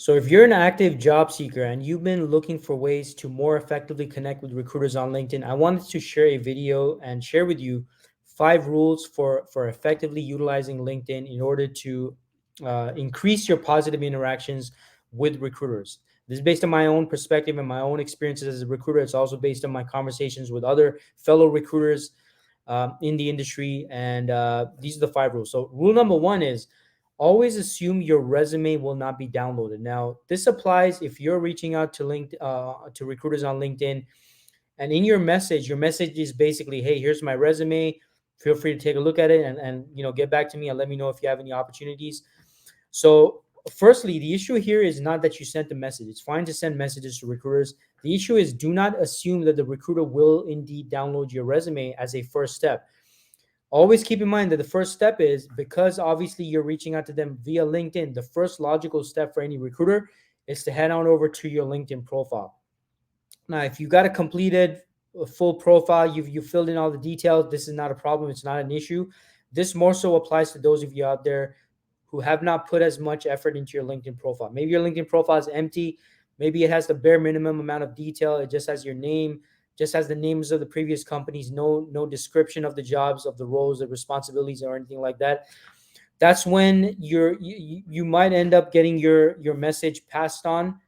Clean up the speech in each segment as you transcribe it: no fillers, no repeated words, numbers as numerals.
So if you're an active job seeker and you've been looking for ways to more effectively connect with recruiters on LinkedIn, I wanted to share a video and share with you 5 rules for effectively utilizing LinkedIn in order to increase your positive interactions with recruiters. This is based on my own perspective and my own experiences as a recruiter. It's also based on my conversations with other fellow recruiters in the industry. And these are the 5 rules. So rule number one is always assume your resume will not be downloaded. Now, this applies if you're reaching out to to recruiters on LinkedIn, and in your message is basically, "Hey, here's my resume. Feel free to take a look at it and get back to me and let me know if you have any opportunities." So, firstly, the issue here is not that you sent a message. It's fine to send messages to recruiters. The issue is do not assume that the recruiter will indeed download your resume as a first step. Always keep in mind that the first step is, because obviously you're reaching out to them via LinkedIn, the first logical step for any recruiter is to head on over to your LinkedIn profile. Now, if you got a completed a full profile, you've filled in all the details, this is not a problem. It's not an issue. This more so applies to those of you out there who have not put as much effort into your LinkedIn profile. Maybe your LinkedIn profile is empty. Maybe it has the bare minimum amount of detail. It just has your name, just has the names of the previous companies, no description of the jobs, of the roles, the responsibilities, or anything like that. That's when you might end up getting your message passed on,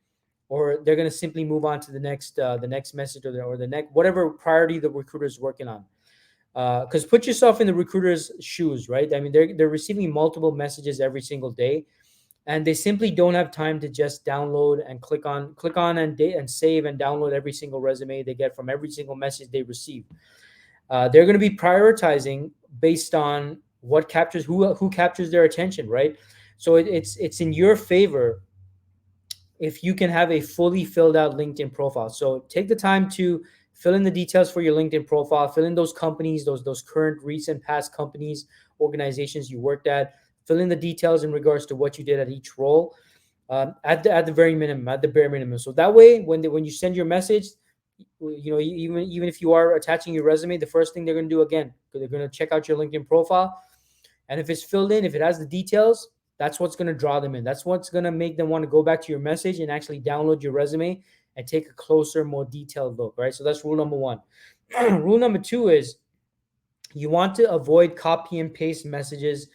or they're going to simply move on to the next message, or the next whatever priority the recruiter is working on. Because put yourself in the recruiter's shoes, right? I mean, they're receiving multiple messages every single day, and they simply don't have time to just download and click on and save and download every single resume they get from every single message they receive. They're going to be prioritizing based on what captures who captures their attention, right? So it's in your favor if you can have a fully filled out LinkedIn profile. So take the time to fill in the details for your LinkedIn profile, fill in those companies, those current, recent, past companies, organizations you worked at, fill in the details in regards to what you did at each role, at the very minimum, at the bare minimum. So that way, when you send your message, even if you are attaching your resume, the first thing they're going to do, again, they're going to check out your LinkedIn profile, and if it's filled in, if it has the details, that's what's going to draw them in. That's what's going to make them want to go back to your message and actually download your resume and take a closer, more detailed look, right? So that's rule number one. Rule number two is you want to avoid copy and paste messages,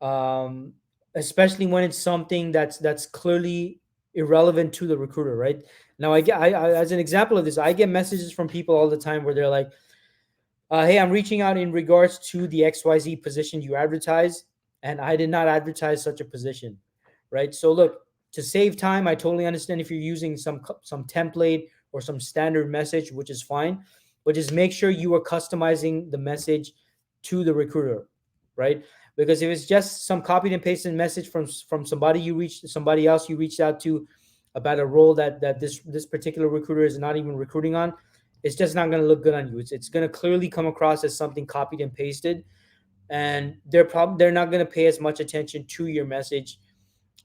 um, especially when it's something that's clearly irrelevant to the recruiter, right? Now, as an example of this, I get messages from people all the time where they're like, "Hey, I'm reaching out in regards to the XYZ position you advertise, and I did not advertise such a position," right? So look, to save time, I totally understand if you're using some template or some standard message, which is fine, but just make sure you are customizing the message to the recruiter, right? Because if it's just some copied and pasted message from somebody else you reached out to about a role that this particular recruiter is not even recruiting on, it's just not going to look good on you. It's going to clearly come across as something copied and pasted, and they're not going to pay as much attention to your message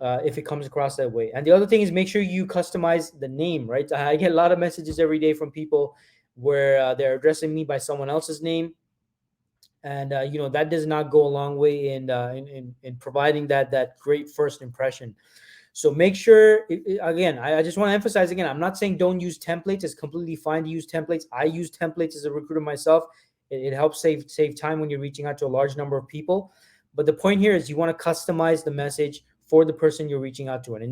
if it comes across that way. And the other thing is, make sure you customize the name, right? I get a lot of messages every day from people where they're addressing me by someone else's name, and that does not go a long way in providing that great first impression. So make sure, again, I just want to emphasize again, I'm not saying don't use templates. It's completely fine to use templates. I use templates as a recruiter myself. It helps save time when you're reaching out to a large number of people. But the point here is you want to customize the message for the person you're reaching out to. And in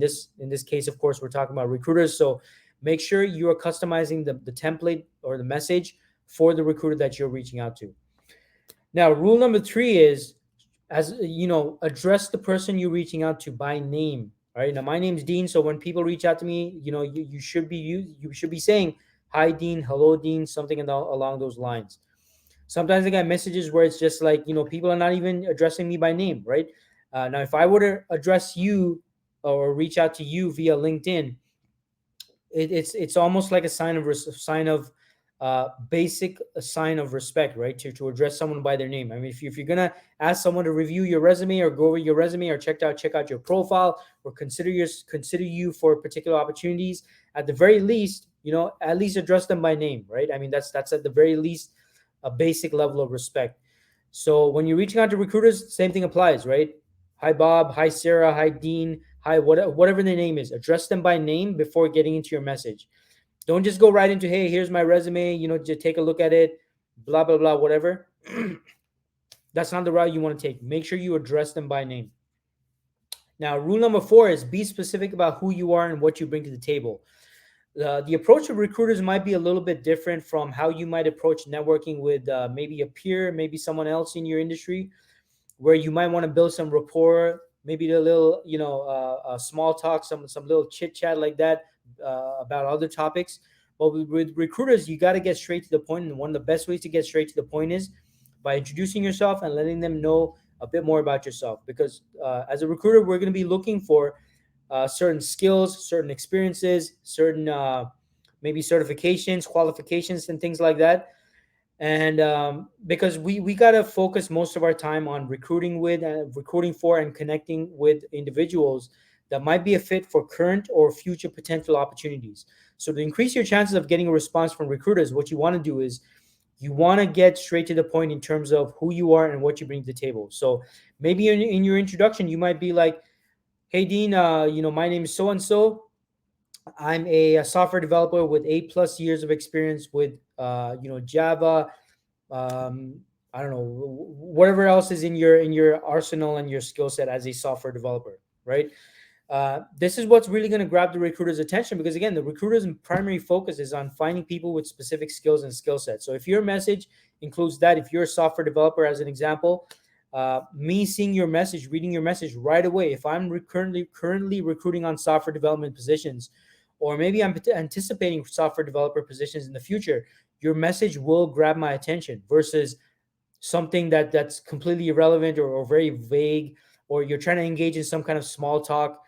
this case, of course, we're talking about recruiters. So make sure you are customizing the template or the message for the recruiter that you're reaching out to. Now, rule number three is, as you know, address the person you're reaching out to by name. All right. Now, my name's Dean. So when people reach out to me, you should be saying, "Hi, Dean. Hello, Dean," something along those lines. Sometimes I get messages where it's just like, people are not even addressing me by name, right? Now, if I were to address you or reach out to you via LinkedIn, it's almost like a basic sign of respect, right? To address someone by their name. I mean, if you're gonna ask someone to review your resume or go over your resume or check out your profile or consider you for particular opportunities, at the very least, at least address them by name, right? I mean, that's at the very least a basic level of respect. So when you're reaching out to recruiters, same thing applies, right? "Hi, Bob. Hi, Sarah. Hi, Dean. hi, whatever their name is. Address them by name before getting into your message. Don't just go right into, hey, here's my resume, just take a look at it, blah, blah, blah, whatever. That's not the route you want to take. Make sure you address them by name. Now, rule number 4 is be specific about who you are and what you bring to the table. The approach of recruiters might be a little bit different from how you might approach networking with maybe a peer, maybe someone else in your industry, where you might want to build some rapport, maybe a little, small talk, some little chit chat like that about other topics. But with recruiters, you got to get straight to the point, and one of the best ways to get straight to the point is by introducing yourself and letting them know a bit more about yourself. Because as a recruiter, we're going to be looking for certain skills, certain experiences, certain maybe certifications, qualifications, and things like that. And because we got to focus most of our time on recruiting for and connecting with individuals that might be a fit for current or future potential opportunities. So to increase your chances of getting a response from recruiters, what you want to do is you want to get straight to the point in terms of who you are and what you bring to the table. So maybe in your introduction, you might be like, hey, Dean, my name is so and so. I'm a software developer with 8+ years of experience with Java. um, I don't know, whatever else is in your arsenal and your skill set as a software developer, right? This is what's really going to grab the recruiter's attention, because again, the recruiter's primary focus is on finding people with specific skills and skill sets. So if your message includes that, if you're a software developer, as an example, me seeing your message, reading your message right away, if I'm currently recruiting on software development positions, or maybe I'm anticipating software developer positions in the future, your message will grab my attention versus something that's completely irrelevant, or very vague, or you're trying to engage in some kind of small talk.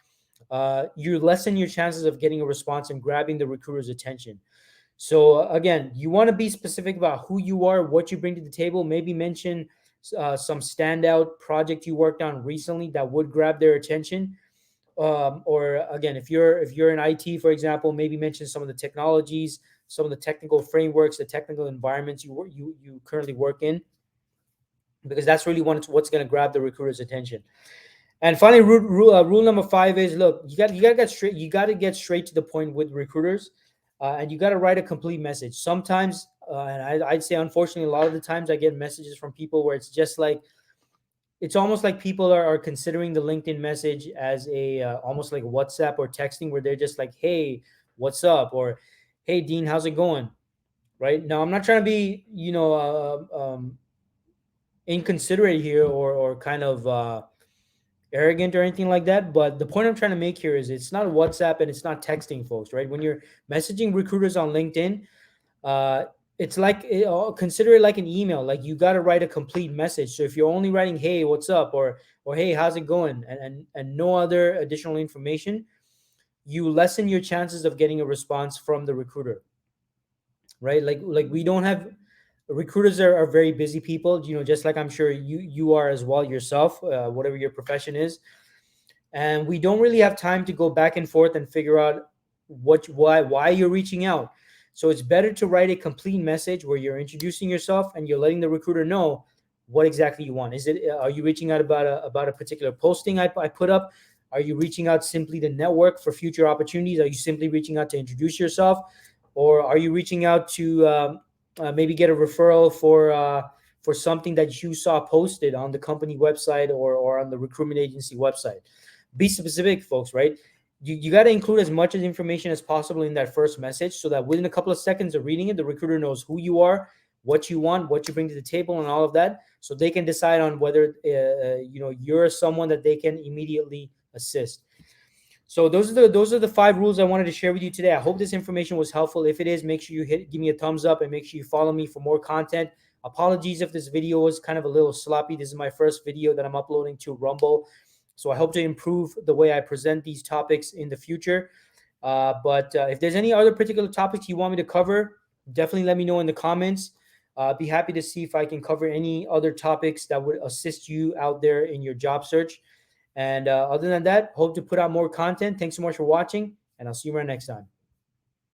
You lessen your chances of getting a response and grabbing the recruiter's attention. So again, you want to be specific about who you are, what you bring to the table. Maybe mention some standout project you worked on recently that would grab their attention. Or again, if you're in IT, for example, maybe mention some of the technologies, some of the technical frameworks, the technical environments you currently work in, because that's really what's going to grab the recruiter's attention. And finally, rule number 5 is, look, you got to get straight to the point with recruiters, and you got to write a complete message. Sometimes, and I'd say unfortunately, a lot of the times I get messages from people where it's just like, it's almost like people are considering the LinkedIn message as a almost like WhatsApp or texting, where they're just like, hey, what's up, or hey, Dean, how's it going? Right now, I'm not trying to be inconsiderate here, or kind of arrogant or anything like that. But the point I'm trying to make here is it's not WhatsApp and it's not texting, folks, right? When you're messaging recruiters on LinkedIn, uh, it's like, consider it like an email. Like, you got to write a complete message. So if you're only writing, hey, what's up, or hey, how's it going, and no other additional information, you lessen your chances of getting a response from the recruiter, right? Like we don't have, recruiters are very busy people, just like I'm sure you are as well yourself, whatever your profession is. And we don't really have time to go back and forth and figure out why you're reaching out. So it's better to write a complete message where you're introducing yourself and you're letting the recruiter know what exactly you want. Are you reaching out about a particular posting I put up? Are you reaching out simply to network for future opportunities? Are you simply reaching out to introduce yourself, or are you reaching out to maybe get a referral for something that you saw posted on the company website, or on the recruitment agency website? Be specific, folks, right? You got to include as much information as possible in that first message, so that within a couple of seconds of reading it, the recruiter knows who you are, what you want, what you bring to the table, and all of that, so they can decide on whether you're someone that they can immediately assist. So those are the 5 rules I wanted to share with you today. I hope this information was helpful. If it is, make sure you give me a thumbs up, and make sure you follow me for more content. Apologies if this video was kind of a little sloppy. This is my first video that I'm uploading to Rumble, so I hope to improve the way I present these topics in the future. But if there's any other particular topics you want me to cover, definitely let me know in the comments. Be happy to see if I can cover any other topics that would assist you out there in your job search. And other than that, hope to put out more content. Thanks so much for watching, and I'll see you around next time.